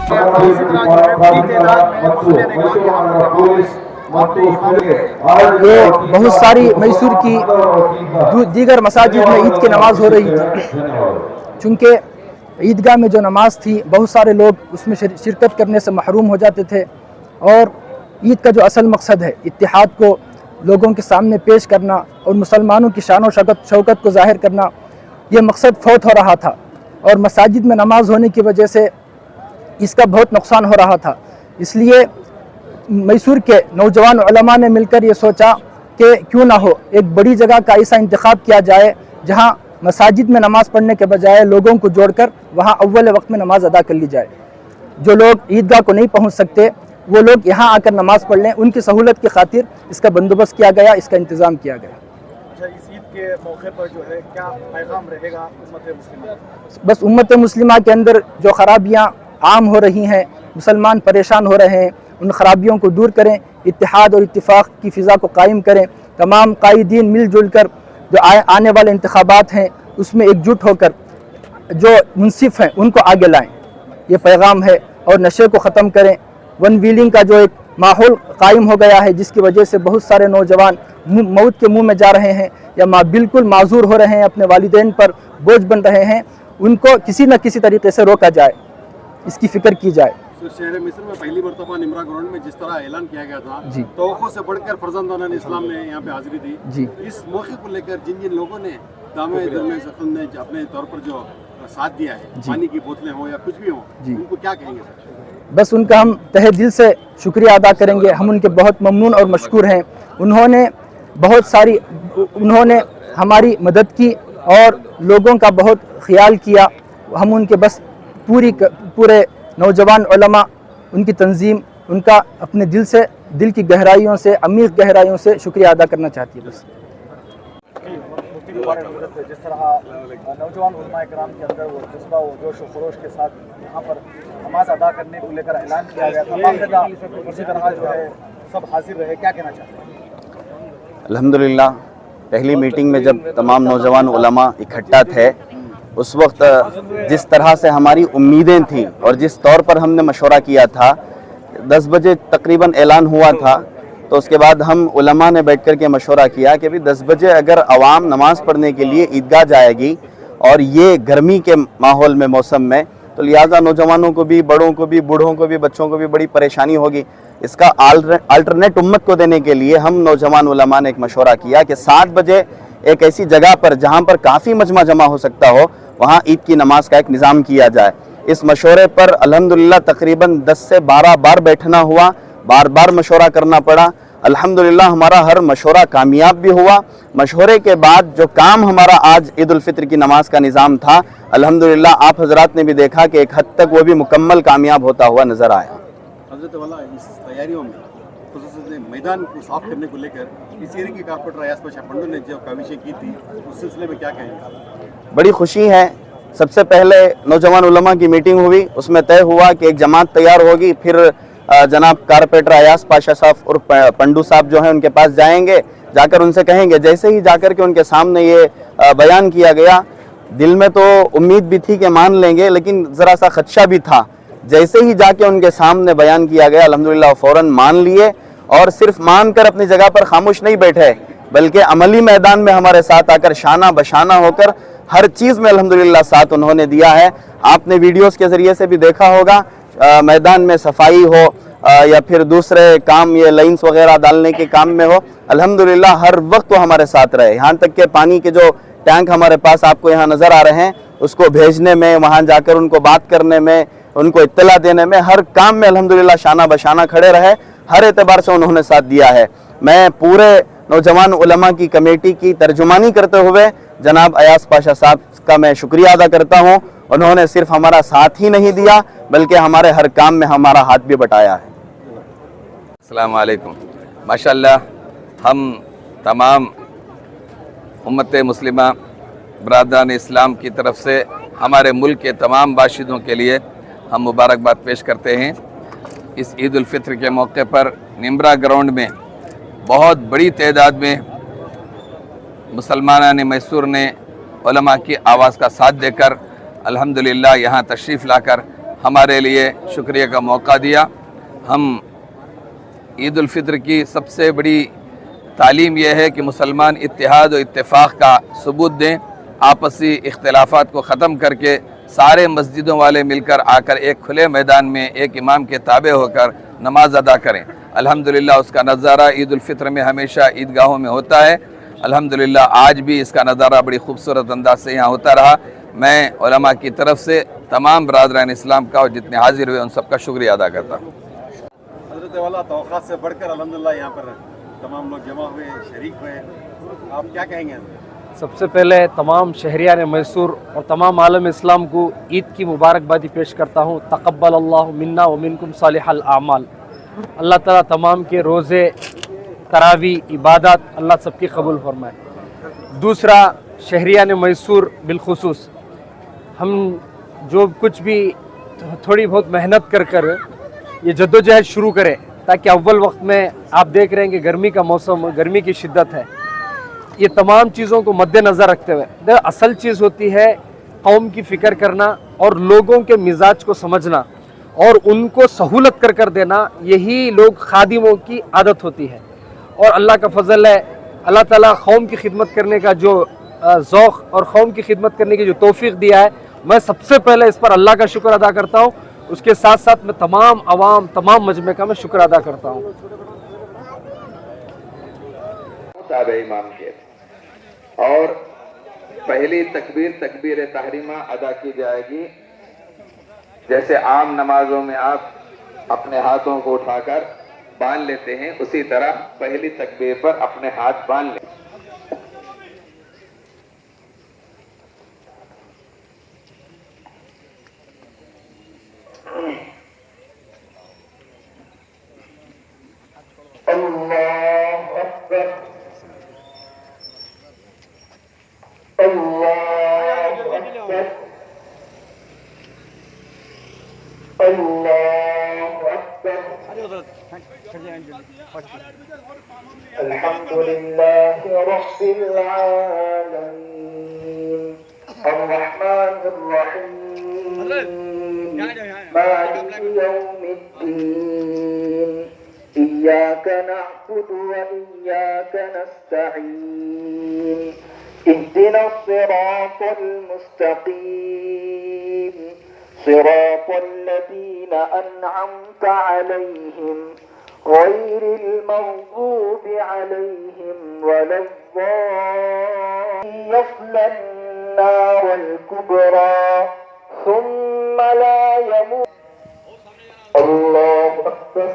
इसी तरह जो है बड़ी तादाद में मुस्लिम इकराम यहाँ पर जमा हुए वक्त इमाम ये बहुत सारी मैसूर की दीगर मसाजिद में ईद की नमाज़ हो रही थी। चूँकि ईदगाह में जो नमाज़ थी बहुत सारे लोग उसमें शिरकत करने से महरूम हो जाते थे, और ईद का जो असल मकसद है इत्तेहाद को लोगों के सामने पेश करना और मुसलमानों की शान और शौकत को ज़ाहिर करना, ये मकसद फौत हो रहा था। और मसाजिद में नमाज होने की वजह से इसका बहुत नुकसान हो रहा था। इसलिए मैसूर के नौजवान उलमा ने मिलकर ये सोचा कि क्यों ना हो एक बड़ी जगह का ऐसा इंतखाब किया जाए जहाँ मसाजिद में नमाज़ पढ़ने के बजाय लोगों को जोड़कर वहाँ अव्वल वक्त में नमाज अदा कर ली जाए। जो लोग ईदगाह को नहीं पहुँच सकते वो लोग यहाँ आकर नमाज़ पढ़ लें, उनकी सहूलत की खातिर इसका बंदोबस्त किया गया, इसका इंतज़ाम किया गया। अच्छा, इस ईद के मौके पर जो है क्या पैगाम रहेगा उम्मत मुस्लिमा? बस उम्मत मुस्लिमा के अंदर जो खराबियाँ आम हो रही हैं, मुसलमान परेशान हो रहे हैं, उन खराबियों को दूर करें, इत्तेहाद और इत्तिफाक की फ़िज़ा को कायम करें। तमाम कायदीन मिलजुल कर जो आने वाले इंतखाबात हैं उसमें एकजुट होकर जो मुनसिफ हैं उनको आगे लाएं, ये पैगाम है। और नशे को ख़त्म करें। वन व्हीलिंग का जो एक माहौल कायम हो गया है जिसकी वजह से बहुत सारे नौजवान मौत के मुंह में जा रहे हैं या बिल्कुल माजूर हो रहे हैं, अपने वालिदैन पर बोझ बन रहे हैं, उनको किसी न किसी तरीके से रोका जाए, इसकी फ़िक्र की जाए। शहर मिस्र में पहली मरतबा निमरा ग्राउंड में जिस तरह ऐलान किया गया था जी, तौक़ुओं से बढ़कर फर्जंदान इस्लाम ने यहाँ पे हाजिरी दी जी, इस मौके को लेकर जिन जिन लोगों ने दामे दिल में सखन ने अपने तौर पर जो साथ दिया है, पानी की बोतलें हो या कुछ भी हो, उनको क्या कहेंगे सर? बस उनका हम तहे दिल से शुक्रिया अदा करेंगे। हम उनके बहुत ममनून और मशकूर हैं। उन्होंने हमारी मदद की और लोगों का बहुत ख्याल किया। हम उनके बस पूरे नौजवान उलमा, उनकी तंजीम, उनका अपने दिल की गहराइयों से, अमीर गहराइयों से शुक्रिया अदा करना चाहती है। बस जिस तरह नौजवान उलमा इकराम के अंदर वो जज्बा वो जोश व खरोश के साथ यहाँ पर नमाज अदा करने को लेकर ऐलान किया गया था, बाकायदा उसी तरह जो है सब हाजिर रहे, क्या कहना चाहते हैं? अल्हम्दुलिल्लाह, पहली मीटिंग में जब तमाम नौजवान उलमा इकट्ठा थे उस वक्त जिस तरह से हमारी उम्मीदें थी और जिस तौर पर हमने मशवरा किया था, 10 बजे तकरीबन ऐलान हुआ था, तो उसके बाद हम उलमा ने बैठ कर के मशवरा किया कि भाई 10 बजे अगर आवाम नमाज़ पढ़ने के लिए ईदगाह जाएगी और ये गर्मी के माहौल में, मौसम में, तो लिहाजा नौजवानों को भी, बड़ों को भी, बूढ़ों को भी, बच्चों को भी बड़ी परेशानी होगी। इसका अल्टरनेट उम्मत को देने के लिए हम नौजवान उलमा ने एक मशवरा किया कि 7 बजे एक ऐसी जगह पर जहाँ पर काफ़ी मजमा जमा हो सकता हो वहाँ ईद की नमाज का एक निज़ाम किया जाए। इस मशवरे पर अल्हम्दुलिल्लाह तकरीबन 10 से 12 बार बैठना हुआ, बार बार मशवरा करना पड़ा। अल्हम्दुलिल्लाह हमारा हर मशवरा कामयाब भी हुआ। मशवरे के बाद जो काम हमारा आज ईद उल फित्र की नमाज का निज़ाम था, अल्हम्दुलिल्लाह आप हजरात ने भी देखा कि एक हद तक वो भी मुकम्मल कामयाब होता हुआ नज़र आया। हज़रत वाला इस तैयारियों में मैदान को साफ करने को लेकर इस एरिया की कारपोरेटर अयाज पाशा पंडू ने जो काविशें की थी उस सिलसिले में क्या कहेंगे? बड़ी खुशी है। सबसे पहले नौजवान उलमा की मीटिंग हुई, उसमें तय हुआ कि एक जमात तैयार होगी, फिर जनाब कारपोरेटर अयाज पाशा साहब और पंडू साहब जो हैं उनके पास जाएंगे, जाकर उनसे कहेंगे। जैसे ही जाकर के उनके सामने ये बयान किया गया, दिल में तो उम्मीद भी थी कि मान लेंगे, लेकिन ज़रा सा खदशा भी था। जैसे ही जाके उनके सामने बयान किया गया, अल्हम्दुलिल्लाह फ़ौरन मान लिए और सिर्फ मान कर अपनी जगह पर खामोश नहीं बैठे, बल्कि अमली मैदान में हमारे साथ आकर शाना बशाना होकर हर चीज़ में अल्हम्दुलिल्लाह साथ उन्होंने दिया है। आपने वीडियोस के ज़रिए से भी देखा होगा, मैदान में सफाई हो या फिर दूसरे काम, ये लाइन्स वगैरह डालने के काम में हो, अल्हम्दुलिल्लाह हर वक्त वो हमारे साथ रहे। यहाँ तक के पानी के जो टैंक हमारे पास आपको यहाँ नज़र आ रहे हैं, उसको भेजने में, वहाँ जाकर उनको बात करने में, उनको इत्तला देने में, हर काम में अल्हम्दुलिल्लाह शाना बशाना खड़े रहे। हर एतबार से उन्होंने साथ दिया है। मैं पूरे नौजवान उलमा की कमेटी की तर्जुमानी करते हुए जनाब अयाज पाशा साहब का मैं शुक्रिया अदा करता हूँ। उन्होंने सिर्फ हमारा साथ ही नहीं दिया बल्कि हमारे हर काम में हमारा हाथ भी बटाया है। अस्सलाम वालेकुम। माशाअल्लाह, हम तमाम उम्मत मुस्लिमा बरादरान इस्लाम की तरफ से हमारे मुल्क के तमाम बाशिदों के लिए हम मुबारकबाद पेश करते हैं। इस ईद उल फित्र के मौके पर निमरा ग्राउंड में बहुत बड़ी तादाद में मुसलमानान मैसूर ने उलमा की आवाज़ का साथ देकर अल्हम्दुलिल्लाह यहाँ तशरीफ़ लाकर हमारे लिए शुक्रिया का मौका दिया। हम ईद उल फित्र की सबसे बड़ी तालीम यह है कि मुसलमान इत्तेहाद और इत्तेफाक का सबूत दें, आपसी इख्तिलाफ़ात को ख़त्म करके सारे मस्जिदों वाले मिलकर आकर एक खुले मैदान में एक इमाम के ताबे होकर नमाज अदा करें। अल्हम्दुलिल्लाह उसका नज़ारा ईद उल फित्र में हमेशा ईदगाहों में होता है। अल्हम्दुलिल्लाह आज भी इसका नज़ारा बड़ी खूबसूरत अंदाज से यहाँ होता रहा। मैं उलमा की तरफ से तमाम बरादरान इस्लाम का और जितने हाजिर हुए उन सबका शुक्रिया अदा करता हूँ। हज़रत वाला तवक़्क़ात से बढ़कर अल्हम्दुलिल्लाह यहाँ पर तमाम लोग जमा हुए, शरीक हुए, आप क्या कहेंगे? सबसे पहले तमाम शहरियान मैसूर और तमाम आलम इस्लाम को ईद की मुबारकबादी पेश करता हूँ। तक़ब्बल अल्लाहु मिन्ना व मिनकुम सालिहल आमाल। अल्लाह ताला तमाम के रोज़े, तरावी, इबादत अल्लाह सबकी कबूल फरमाए। दूसरा, शहरियान मैसूर बिलखुसूस हम जो कुछ भी थोड़ी बहुत मेहनत कर ये जद्दोजहद शुरू करें, ताकि अव्वल वक्त में आप देख रहे हैं कि गर्मी का मौसम, गर्मी की शिद्दत है। ये तमाम चीज़ों को मद्देनज़र रखते हुए असल चीज़ होती है कौम की फ़िक्र करना और लोगों के मिजाज को समझना और उनको सहूलत कर देना। यही लोग खादिमों की आदत होती है और अल्लाह का फ़ज़ल है, अल्लाह ताला कौम की खिदमत करने का जो ज़ौक़ और कौम की खिदमत करने की जो तौफ़ीक़ दिया है, मैं सबसे पहले इस पर अल्लाह का शुक्र अदा करता हूँ। उसके साथ साथ मैं तमाम अवाम, तमाम मजमे का मैं शुक्र अदा करता हूँ। ताबे इमाम के और पहली तकबीर तकबीर तहरीमा अदा की जाएगी। जैसे आम नमाजों में आप अपने हाथों को उठाकर बांध लेते हैं, उसी तरह पहली तकबीर पर अपने हाथ बांध लें। अल्लाहु अकबर, अल्लाहु अकबर, अल्लाहु अकबर। अल्हम्दुलिल्लाहि रब्बिल आलमीन, अर्रहमानिर रहीम, मालिकि यौमिद्दीन, इय्याक नअबुदु व इय्याक नस्तईन, इहदिनस सिरातल मुस्तकीम, सिरातल लज़ीना अन्अमता अलैहिम गैरिल मग़दूबि अलैहिम वलद्दाल्लीन, यस्लन नारल कुबरा सुम्मा ला यमूत। अल्लाहु अकबर।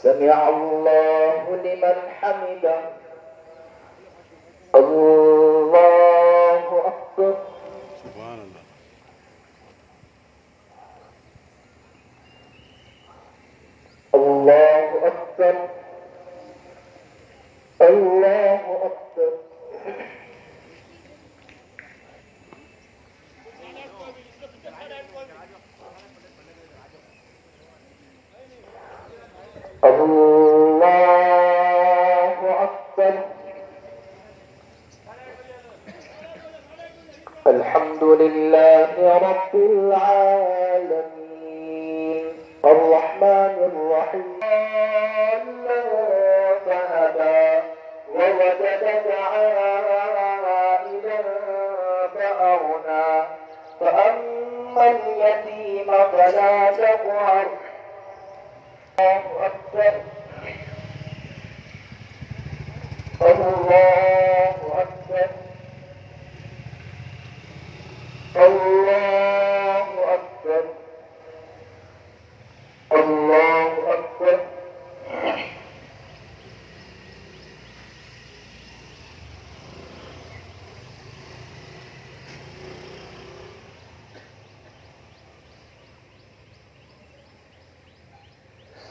समिअ अल्लाहु लिमन हमिदा। अल्लाहु अकबर। सुभान अल्लाह। अल्लाहु अकबर, अल्लाहु अकबर। अल्लाहु अकबर। अल्हम्दुलिल्लाहि रब्बिल आलमीन, अर्रहमानिर रहीम, फहदा ववजदक आइलन फअगना, फअम्मल यतीम फला तक़हर। अल्लाहु अकबर, अल्लाहु अकबर, अल्लाहु अकबर, अल्लाहु अकबर।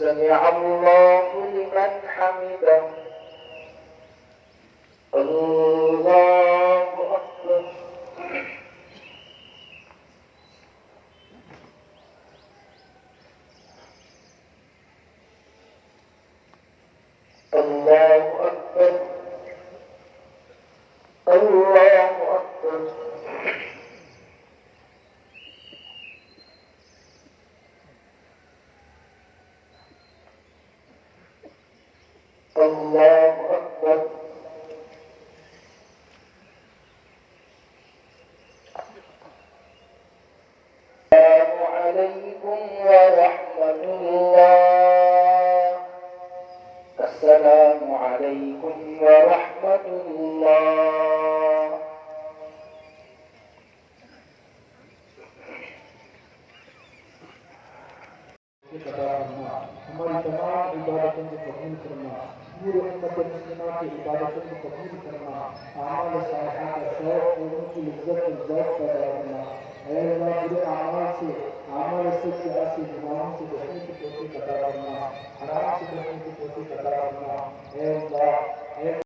समिअ अल्लाहु लिमन हमिदा। अल्लाहु अकबर, हमारी तमाम इबादतों को कबूल करना, पूरे उम्मत मुस्लिमा की इबादतों को कबूल करना, आमाल सालिहा का शौक और उनकी इज्जत और ज़ौक़ पैदा करना। ऐ अल्लाह, बुरे आमाल से गुनाहों से बचने की तौफीक अता फरमा, हराम से बचने की तौफीक अता फरमा। ऐ अल्लाह